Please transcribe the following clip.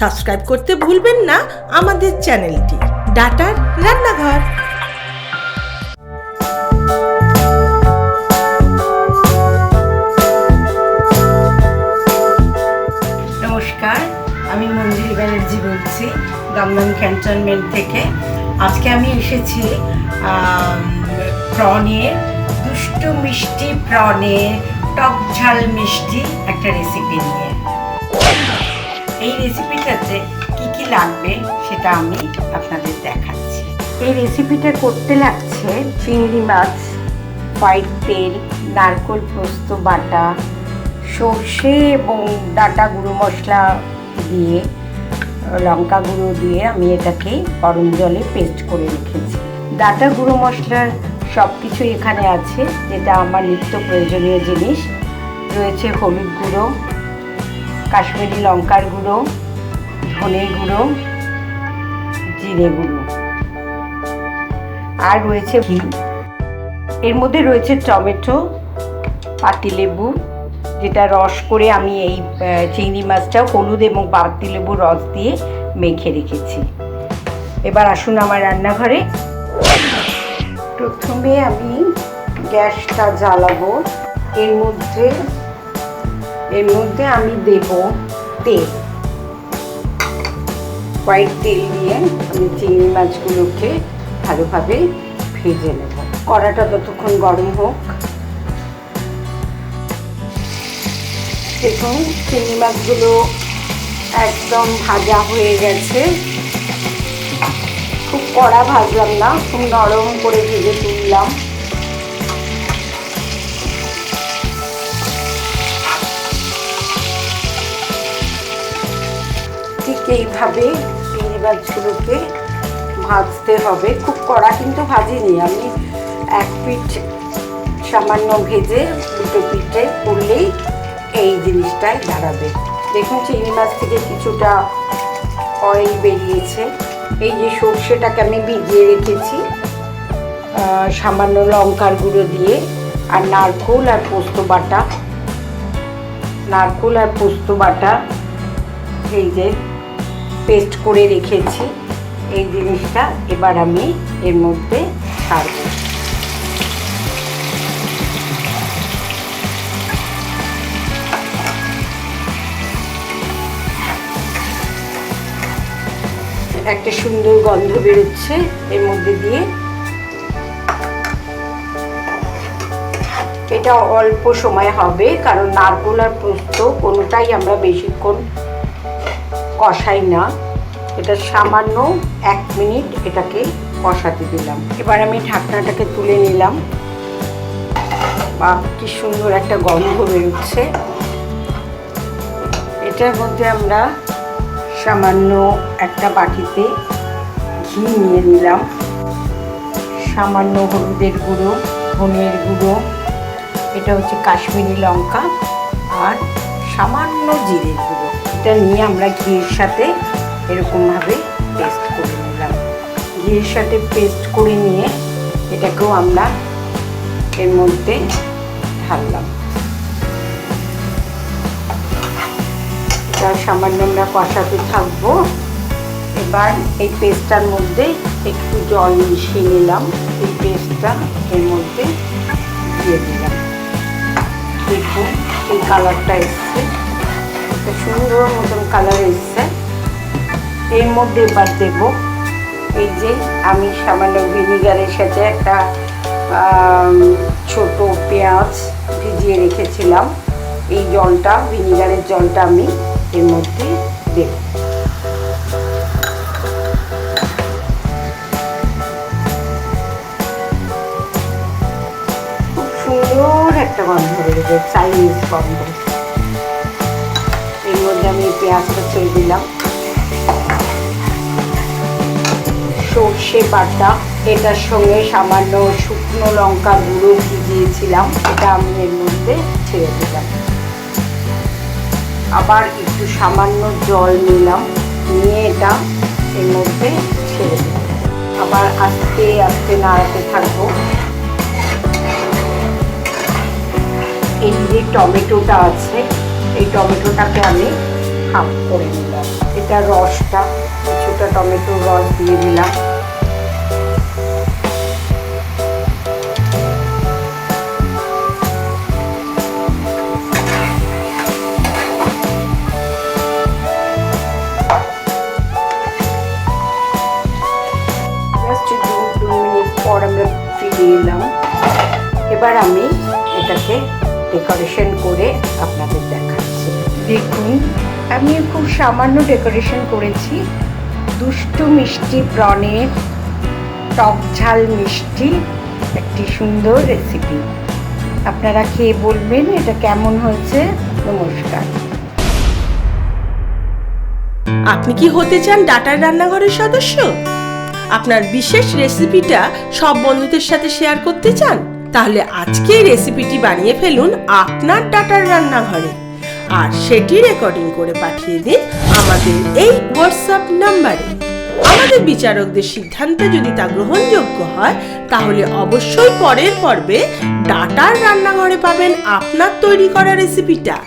Subscribe করতে ভুলবেন না আমাদের চ্যানেলটি ডাটার রান্নাঘর। নমস্কার, আমি মঞ্জুরি ব্যানার্জি বলছি দমদম ক্যান্টনমেন্ট থেকে। আজকে আমি এসেছি প্রনের দুষ্টু মিষ্টি প্রনের টক ঝাল মিষ্টি একটা রেসিপি নিয়ে। এই রেসিপিটাতে কি কি লাগবে সেটা আমি আপনাদের দেখাচ্ছি। এই রেসিপিটা করতে লাগছে চিংড়ি মাছ, হোয়াইট তেল, নারকেল পোস্ত বাটা, সর্ষে এবং ডাটা গুঁড়ো মশলা দিয়ে, লঙ্কা গুঁড়ো দিয়ে আমি এটাকে গরম জলে পেস্ট করে রেখেছি। ডাটা গুঁড়ো মশলার সব কিছু এখানে আছে, যেটা আমার নিত্য প্রয়োজনীয় জিনিস। রয়েছে হলুদ গুঁড়ো, কাশ্মীরি লঙ্কার গুঁড়ো, ধনে গুঁড়ো, জিরে গুঁড়ো, আর রয়েছে ঘি। এর মধ্যে রয়েছে টমেটো, পাতিলেবু, যেটা রস করে আমি এই চিংড়ি মাছটা হলুদ এবং পাতিলেবুর রস দিয়ে মেখে রেখেছি। এবার আসুন আমার রান্নাঘরে। প্রথমে আমি গ্যাসটা জ্বালাবো। এর মধ্যে আমি দেব তেল। হোয়াইট তেল দিয়ে আমি চিংড়ি মাছগুলোকে ভালোভাবে ভেজে নেব। কড়াটা ততক্ষণ গরম হোক। দেখুন, চিংড়ি মাছগুলো একদম ভাজা হয়ে গেছে। খুব কড়া ভাজলাম না, খুব নরম করে ভেজে তুললাম। ঠিক এইভাবে চিংড়ি মাছগুলোকে ভাজতে হবে। খুব কড়া কিন্তু ভাজিনি আমি, এক পিঠ সামান্য ভেজে দুটো পিঠে করলেই এই জিনিসটাই দাঁড়াবে। দেখুন, চিংড়ি মাছ থেকে কিছুটা অয়েল বেরিয়েছে। এই যে সর্ষেটাকে আমি ভিজিয়ে রেখেছি সামান্য লঙ্কার গুঁড়ো দিয়ে, আর নারকেল আর পোস্ত বাটা এই যে পেস্ট করে রেখেছি, এই জিনিসটা এবার আমি এর মধ্যে ছাড়ব। একটা সুন্দর গন্ধ বেরোচ্ছে এর মধ্যে দিয়ে। এটা অল্প সময় হবে, কারণ নারকেল আর পোস্ত কোনোটাই আমরা বেশিক্ষণ কষাই না। এটা সামান্য 1 মিনিট এটাকে কষাতে দিলাম। এবার আমি ঢাকনাটাকে তুলে নিলাম। বা কি সুন্দর একটা গন্ধ বেরোচ্ছে। এটার মধ্যে আমরা সামান্য একটা বাটিতে ঘি নিয়ে নিলাম, সামান্য হলুদের গুঁড়ো, ধনের গুঁড়ো, এটা হচ্ছে কাশ্মীরি লঙ্কা, আর সামান্য জিরের গুঁড়ো। এটা নিয়ে আমরা ঘিয়ের সাথে এরকমভাবে পেস্ট করে নিলাম। ঘিয়ের সাথে পেস্ট করে নিয়ে এটাকেও আমরা এর মধ্যে ঢাললাম। সামান্য আমরা কষাতে থাকবো। এবার এই পেস্টটার মধ্যে একটু জল মিশিয়ে নিলাম। এই পেস্টটা এর মধ্যে দিয়ে দিলাম। দেখুন, এই কালারটা এসছে, একটা সুন্দর মতন কালার এসছে। এর মধ্যে এবার দেব এই যে আমি সামান্য ভিনিগারের সাথে একটা ছোট পেঁয়াজ ভিজিয়ে রেখেছিলাম। এই জলটা, ভিনিগারের জলটা আমি এর মধ্যে দেব। খুব সুন্দর একটা গন্ধ বেরোবে, চাইনিজ গন্ধ। এর মধ্যে আমি পেঁয়াজটা ছেড়ে দিলাম। সর্ষে বাটা, এটার সঙ্গে সামান্য শুকনো লঙ্কা গুঁড়ো ভিজিয়েছিলাম, এটা আমি এর মধ্যে ছেড়ে দিলাম। আবার একটু সামান্য জল নিলাম, নিয়ে এটা এর মধ্যে ছেড়ে দিলাম। আবার আস্তে আস্তে নাড়াতে থাকবো। এই যে টমেটোটা আছে, এই টমেটোটাকে আমি হাফ করে নিলাম। এটা রসটা, কিছুটা টমেটোর রস দিয়ে দিলাম। জাস্ট 2 মিনিট পর আমরা ফিরে এলাম। এবার আমি এটাকে ডেকোরেশন করে আপনাদের দেখাচ্ছি। দেখুন, আমি খুব সামান্য ডেকোরেশন করেছি। দুষ্টু মিষ্টি প্রনের টক ঝাল মিষ্টি একটি সুন্দর রেসিপি। আপনারা খেয়ে বলবেন এটা কেমন হয়েছে। নমস্কার। আপনি কি হতে চান ডাটার রান্নাঘরের সদস্য? আপনার বিশেষ রেসিপিটা সব বন্ধুদের সাথে শেয়ার করতে চান? তাহলে আজকেই রেসিপিটি বানিয়ে ফেলুন আপনার ডাটার রান্নাঘরে, আর সেটি রেকর্ডিং করে পাঠিয়ে দিন আমাদের এই হোয়াটসঅ্যাপ নাম্বারে। আমাদের বিচারকদের সিদ্ধান্তে যদি তা গ্রহণযোগ্য হয়, তাহলে অবশ্যই পরের পর্বে ডাটার রান্নাঘরে পাবেন আপনার তৈরি করা রেসিপিটা।